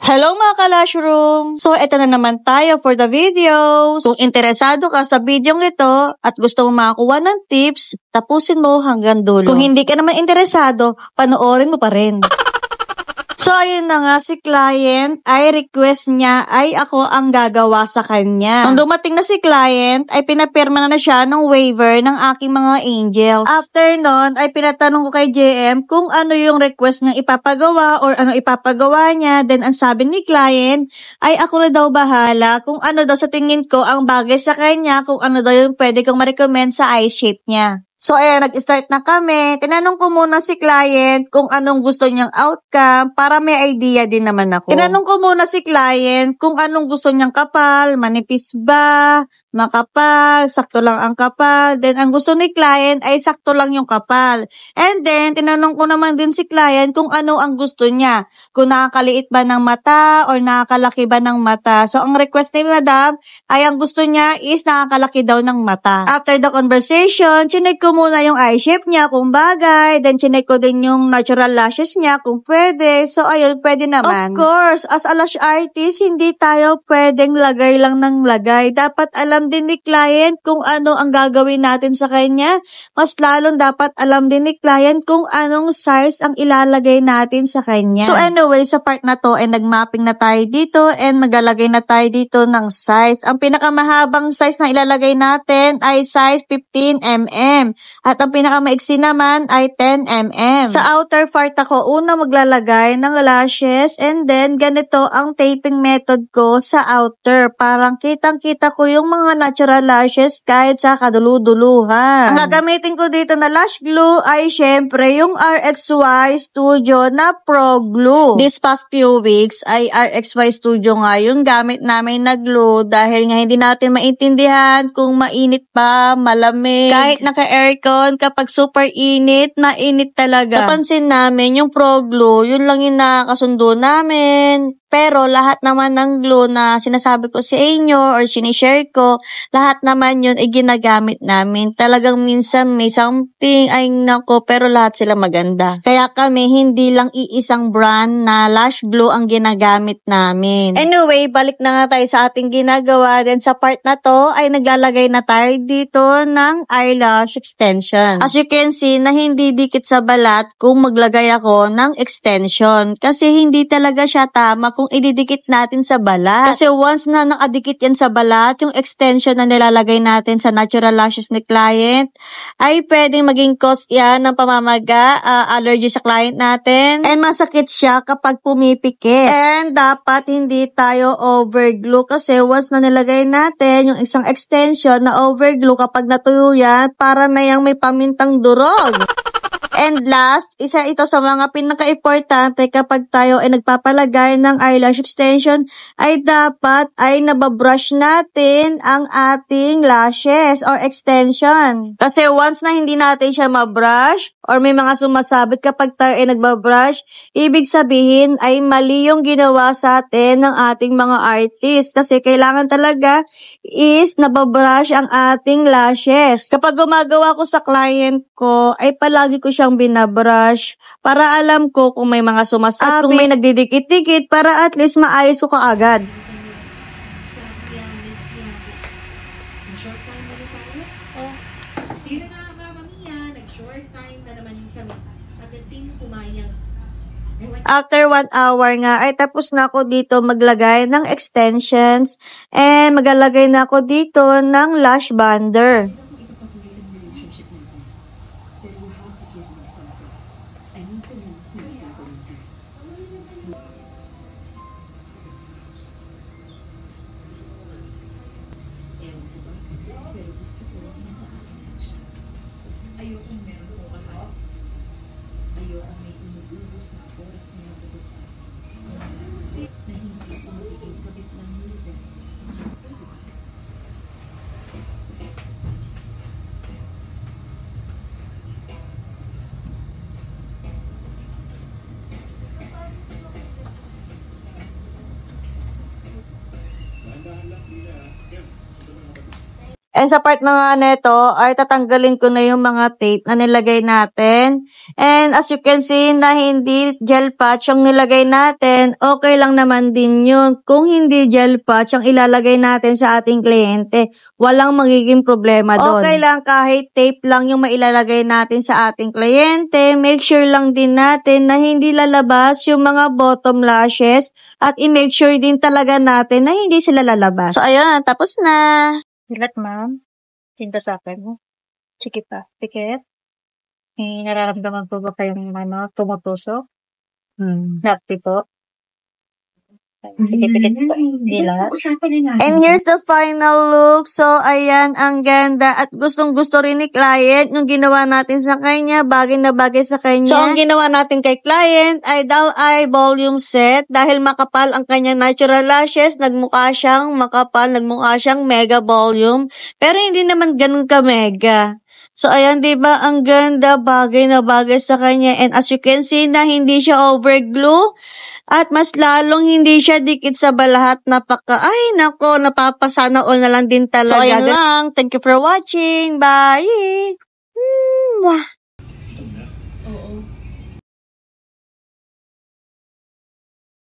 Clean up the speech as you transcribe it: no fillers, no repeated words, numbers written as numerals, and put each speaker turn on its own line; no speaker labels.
Hello mga ka-Lashroom! So, ito na naman tayo for the videos. Kung interesado ka sa video ito at gusto mo makakuha ng tips, tapusin mo hanggang dulo. Kung hindi ka naman interesado, panoorin mo pa rin. So, ayun na nga, si client ay request niya ay ako ang gagawa sa kanya. Nung dumating na si client, ay pinapirma na siya ng waiver ng aking mga angels. After nun, ay pinatanong ko kay JM kung ano yung request niyang ipapagawa or ano ipapagawa niya. Then, ang sabi ni client, ay ako na daw bahala kung ano daw sa tingin ko ang bagay sa kanya, kung ano daw yung pwede kong ma-recommend sa eye shape niya. So, ayan, nag-start na kami. Tinanong ko muna si client kung anong gusto niyang outcome para may idea din naman ako. Tinanong ko muna si client kung anong gusto niyang kapal, manipis ba, makapal, sakto lang ang kapal. Then, ang gusto ni client ay sakto lang yung kapal. And then, tinanong ko naman din si client kung ano ang gusto niya. Kung nakakaliit ba ng mata or nakakalaki ba ng mata. So, ang request ni madam ay ang gusto niya is nakakalaki daw ng mata. After the conversation, chinek ko muna yung eye shape niya kung bagay. Then, chinek ko din yung natural lashes niya kung pwede. So, ayun, pwede naman. Of course, as a lash artist, hindi tayo pwedeng lagay lang ng lagay. Dapat alam din ni client kung ano ang gagawin natin sa kanya. Mas lalong dapat alam din ni client kung anong size ang ilalagay natin sa kanya. So, anyway, sa part na to, ay nag-mapping na tayo dito and maglalagay na tayo dito ng size. Ang pinakamahabang size na ilalagay natin ay size 15mm. At ang pinakamaiksi naman ay 10mm. Sa outer part ako, una maglalagay ng lashes and then ganito ang taping method ko sa outer. Parang kitang-kita ko yung mga natural lashes kahit sa kadulu-duluhan. Ang gagamitin ko dito na lash glue ay syempre yung RXY Studio na Pro Glue. This past few weeks ay RXY Studio nga yung gamit namin na glue dahil nga hindi natin maintindihan kung mainit ba, malamig. Kahit naka-aircon, kapag super init, mainit talaga. Napansin namin yung Pro Glue, yun lang yung nakakasundo namin. Pero lahat naman ng glue na sinasabi ko sa inyo or sinishare ko, lahat naman yun ay ginagamit namin. Talagang minsan may something, ay nako, pero lahat sila maganda. Kaya kami hindi lang iisang brand na lash glue ang ginagamit namin. Anyway, balik na nga tayo sa ating ginagawa. Then sa part na to ay naglalagay na tayo dito ng eyelash extension. As you can see na hindi dikit sa balat kung maglagay ako ng extension. Kasi hindi talaga siya tama kung ididikit natin sa balat. Kasi once na nakadikit yan sa balat, yung extension na nilalagay natin sa natural lashes ni client, ay pwedeng maging cause yan ng pamamaga, allergy sa client natin, and masakit siya kapag pumipikit. And dapat hindi tayo overglue kasi once na nilagay natin yung isang extension na overglue, kapag natuyo yan, para na yung may pamintang durog. And last, isa ito sa mga pinaka-importante kapag tayo ay nagpapalagay ng eyelash extension ay dapat ay nababrush natin ang ating lashes or extension. Kasi once na hindi natin siya mabrush or may mga sumasabit kapag tayo ay nagbabrush, ibig sabihin ay mali yung ginawa sa atin ng ating mga artist. Kasi kailangan talaga is nababrush ang ating lashes. Kapag gumagawa ko sa client ko, ay palagi ko siyang binabrush para alam ko kung may mga sumasabit at kung may nagdidikit-dikit para at least maayos ko kaagad. After 1 hour nga, ay tapos na ako dito maglagay ng extensions and maglalagay na ako dito ng lash bonder. And sa part na nga neto, ay tatanggalin ko na yung mga tape na nilagay natin. And as you can see na hindi gel patch yung nilagay natin, okay lang naman din yun. Kung hindi gel patch ang ilalagay natin sa ating kliyente, walang magiging problema doon. Okay lang kahit tape lang yung mailalagay natin sa ating kliyente. Make sure lang din natin na hindi lalabas yung mga bottom lashes at i-make sure din talaga natin na hindi sila lalabas. So ayun, tapos na.
Dilat, ma'am. Tinta sa akin mo. Sige pa. Pikit. May nararamdaman po ba kayong tumutusok? Happy po. Pikit-pikit po. Dilat.
And here's the final look. So, ayan, ang ganda. At gustong-gusto rin ni client yung ginawa natin sa kanya. Bagay na bagay sa kanya. So, ang ginawa natin kay client ay doll eye volume set. Dahil makapal ang kanyang natural lashes, nagmukha siyang makapal, nagmukha siyang mega volume. Pero hindi naman ganun ka-mega. So, ayan, diba, ang ganda, bagay na bagay sa kanya. And as you can see na hindi siya overglue. At mas lalong hindi siya dikit sa balahat. Ay, nako, napapasana all na lang din talaga. So, ayan lang. Thank you for watching. Bye! Mwah!